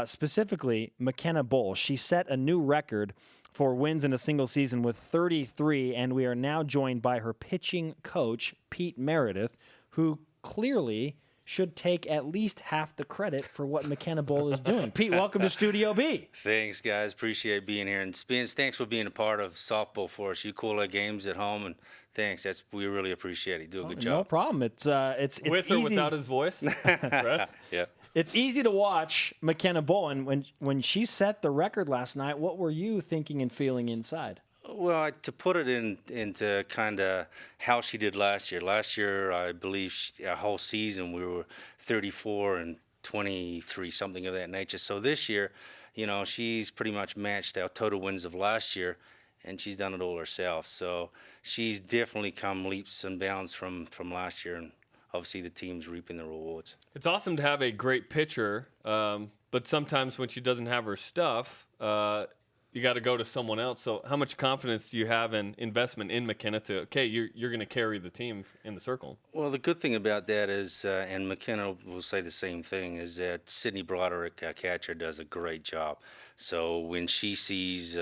specifically McKenna Bull. She set a new record for wins in a single season with 33, and we are now joined by her pitching coach, Pete Meredith, who clearly should take at least half the credit for what McKenna Bull is doing. Pete, welcome to Studio B. Thanks, guys. Appreciate being here. And Spence, thanks for being a part of softball for us. You call our games at home, and thanks. We really appreciate it. You do a good job. No problem. It's with easy. or without his voice. Right? Yeah. It's easy to watch McKenna Bull, and when she set the record last night, what were you thinking and feeling inside? Well, to put it into kind of how she did last year. Last year, I believe a whole season we were 34 and 23, something of that nature. So this year, she's pretty much matched our total wins of last year, and she's done it all herself. So she's definitely come leaps and bounds from last year, and obviously the team's reaping the rewards. It's awesome to have a great pitcher, but sometimes when she doesn't have her stuff, you got to go to someone else. So how much confidence do you have in investment in McKenna you're going to carry the team in the circle? Well, the good thing about that is, and McKenna will say the same thing, is that Sydney Broderick, our catcher, does a great job. So when she sees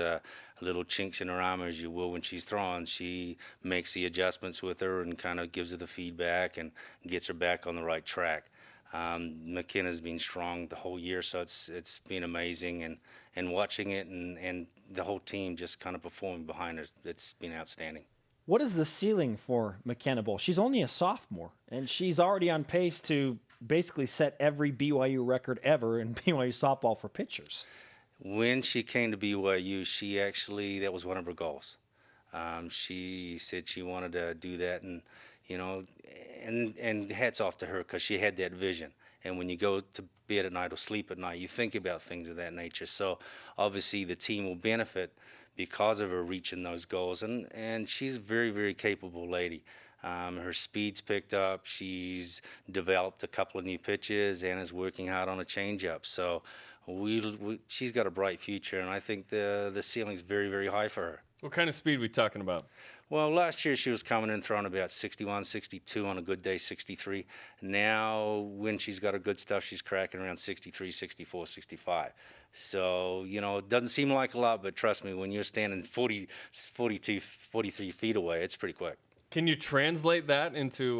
little chinks in her armor, as you will when she's throwing, she makes the adjustments with her and kind of gives her the feedback and gets her back on the right track. McKenna's been strong the whole year, so it's been amazing, and watching it and the whole team just kind of performing behind her, it's been outstanding. What is the ceiling for McKenna Bull? She's only a sophomore, and she's already on pace to basically set every BYU record ever in BYU softball for pitchers. When she came to BYU, that was one of her goals. She said she wanted to do that, and and hats off to her because she had that vision. And when you go to bed at night or sleep at night, you think about things of that nature. So obviously the team will benefit because of her reaching those goals. And she's a very, very capable lady. Her speed's picked up. She's developed a couple of new pitches and is working hard on a changeup. So she's got a bright future, and I think the ceiling's very, very high for her. What kind of speed are we talking about? Well, last year she was coming in throwing about 61, 62, on a good day 63. Now, when she's got her good stuff, she's cracking around 63, 64, 65. So, it doesn't seem like a lot, but trust me, when you're standing 42, 43 feet away, it's pretty quick. Can you translate that into,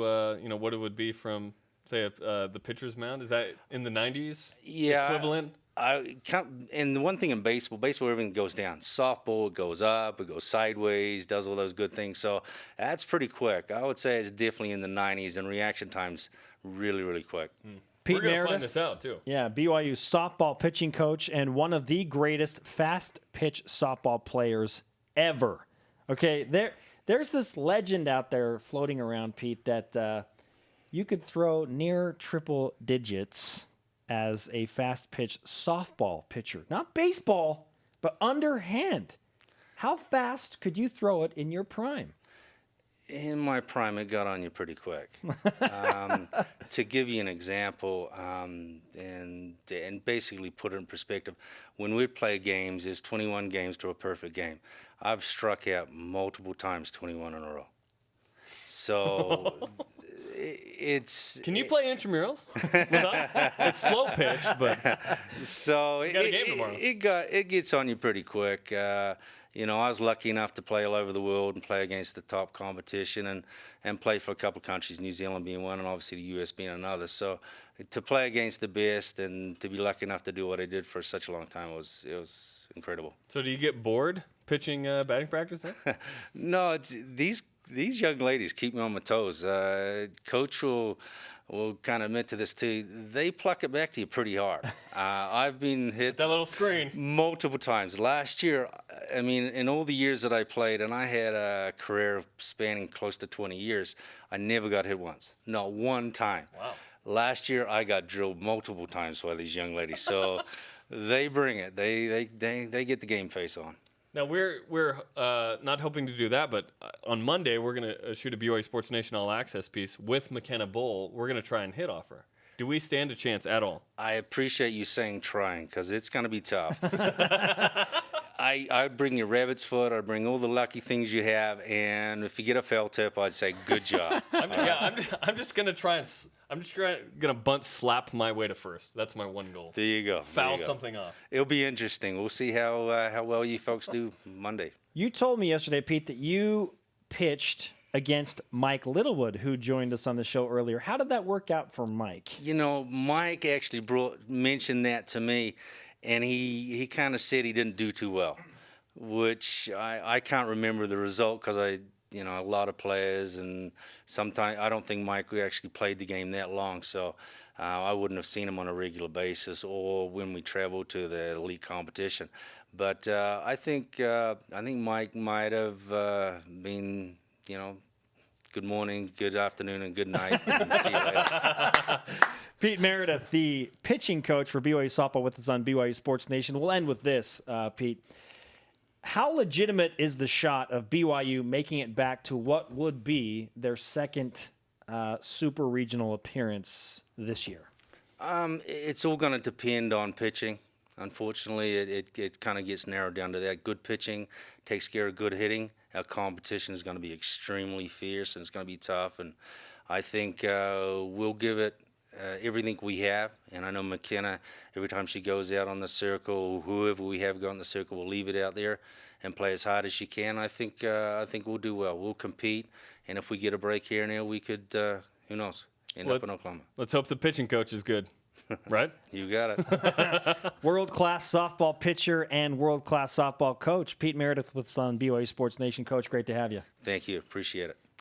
what it would be from, say, the pitcher's mound? Is that in the 90s equivalent? And the one thing in baseball, everything goes down. Softball, it goes up, it goes sideways, does all those good things. So that's pretty quick. I would say it's definitely in the 90s, and reaction time's really, really quick. Pete We're going to Meredith, find this out, too. Yeah, BYU softball pitching coach and one of the greatest fast pitch softball players ever. Okay, there's this legend out there floating around, Pete, that you could throw near triple digits as a fast-pitch softball pitcher. Not baseball, but underhand. How fast could you throw it in your prime? In my prime, it got on you pretty quick. To give you an example, and basically put it in perspective, when we play games, there's 21 games to a perfect game. I've struck out multiple times, 21 in a row. So... Can you play intramurals with us? It's slow pitch, but so you got a game tomorrow. It gets on you pretty quick. I was lucky enough to play all over the world and play against the top competition and play for a couple of countries, New Zealand being one and obviously the U.S. being another. So to play against the best and to be lucky enough to do what I did for such a long time, it was incredible. So do you get bored pitching batting practice then? No, it's these young ladies keep me on my toes. Coach will kind of admit to this too. They pluck it back to you pretty hard. I've been hit that little screen multiple times. Last year, in all the years that I played, and I had a career spanning close to 20 years, I never got hit once. Not one time. Wow. Last year, I got drilled multiple times by these young ladies. So they bring it. They get the game face on. Now, we're not hoping to do that, but on Monday, we're going to shoot a BYU Sports Nation All Access piece with McKenna Bull. We're going to try and hit off her. Do we stand a chance at all? I appreciate you saying trying, because it's going to be tough. I'd bring your rabbit's foot. I'd bring all the lucky things you have, and if you get a foul tip, I'd say good job. I'm just gonna gonna bunt slap my way to first. That's my one goal. There you go. Foul something off. It'll be interesting. We'll see how well you folks do Monday. You told me yesterday, Pete, that you pitched against Mike Littlewood, who joined us on the show earlier. How did that work out for Mike? You know, Mike actually mentioned that to me, and he kind of said he didn't do too well, which I can't remember the result because a lot of players, and sometimes I don't think Mike actually played the game that long, so I wouldn't have seen him on a regular basis or when we traveled to the elite competition. But I think Mike might have been, good morning, good afternoon, and good night. And see you later. Pete Meredith, the pitching coach for BYU softball with us on BYU Sports Nation. We'll end with this, Pete. How legitimate is the shot of BYU making it back to what would be their second super regional appearance this year? It's all going to depend on pitching. Unfortunately, it kind of gets narrowed down to that. Good pitching takes care of good hitting. Our competition is going to be extremely fierce, and it's going to be tough. And I think we'll give it everything we have. And I know McKenna, every time she goes out on the circle, whoever we have go on the circle, will leave it out there and play as hard as she can. I think we'll do well. We'll compete. And if we get a break here and there, we could, who knows, end up in Oklahoma. Let's hope the pitching coach is good. Right? You got it. World-class softball pitcher and world-class softball coach, Pete Meredith with us on BYU Sports Nation. Coach, great to have you. Thank you. Appreciate it.